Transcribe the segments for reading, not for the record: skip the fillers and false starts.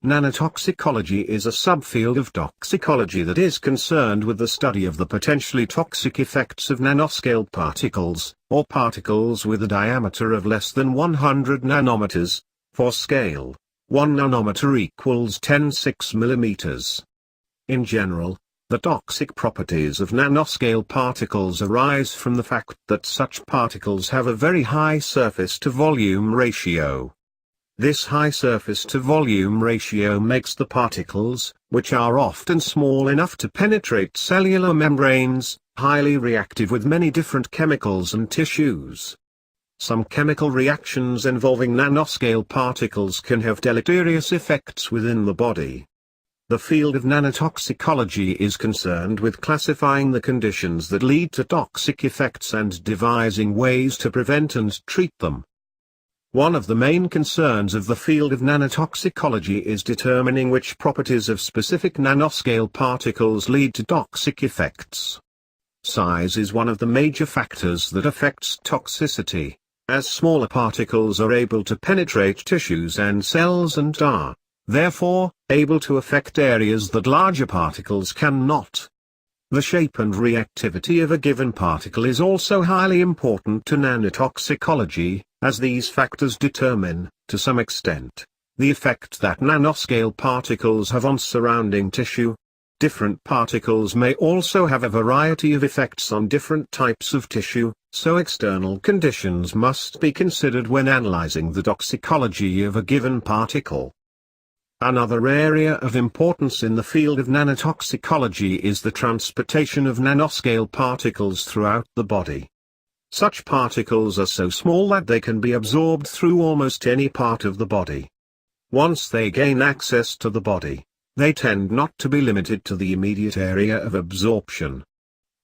Nanotoxicology is a subfield of toxicology that is concerned with the study of the potentially toxic effects of nanoscale particles, or particles with a diameter of less than 100 nanometers. For scale, 1 nanometer equals 10⁶ millimeters. In general, the toxic properties of nanoscale particles arise from the fact that such particles have a very high surface-to-volume ratio. This high surface-to-volume ratio makes the particles, which are often small enough to penetrate cellular membranes, highly reactive with many different chemicals and tissues. Some chemical reactions involving nanoscale particles can have deleterious effects within the body. The field of nanotoxicology is concerned with classifying the conditions that lead to toxic effects and devising ways to prevent and treat them. One of the main concerns of the field of nanotoxicology is determining which properties of specific nanoscale particles lead to toxic effects. Size is one of the major factors that affects toxicity, as smaller particles are able to penetrate tissues and cells and are, therefore, able to affect areas that larger particles cannot. The shape and reactivity of a given particle is also highly important to nanotoxicology, as these factors determine, to some extent, the effect that nanoscale particles have on surrounding tissue. Different particles may also have a variety of effects on different types of tissue, so external conditions must be considered when analyzing the toxicology of a given particle. Another area of importance in the field of nanotoxicology is the transportation of nanoscale particles throughout the body. Such particles are so small that they can be absorbed through almost any part of the body. Once they gain access to the body, they tend not to be limited to the immediate area of absorption.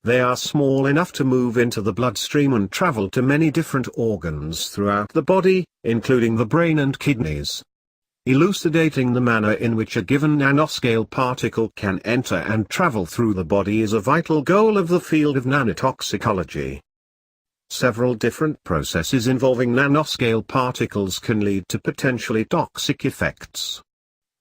They are small enough to move into the bloodstream and travel to many different organs throughout the body, including the brain and kidneys. Elucidating the manner in which a given nanoscale particle can enter and travel through the body is a vital goal of the field of nanotoxicology. Several different processes involving nanoscale particles can lead to potentially toxic effects.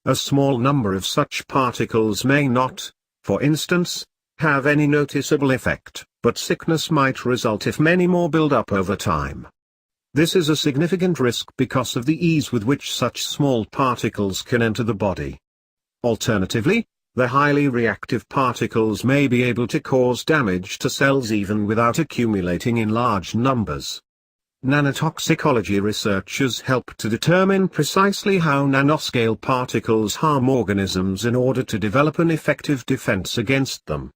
A small number of such particles may not, for instance, have any noticeable effect, but sickness might result if many more build up over time. This is a significant risk because of the ease with which such small particles can enter the body. Alternatively, the highly reactive particles may be able to cause damage to cells even without accumulating in large numbers. Nanotoxicology researchers help to determine precisely how nanoscale particles harm organisms in order to develop an effective defense against them.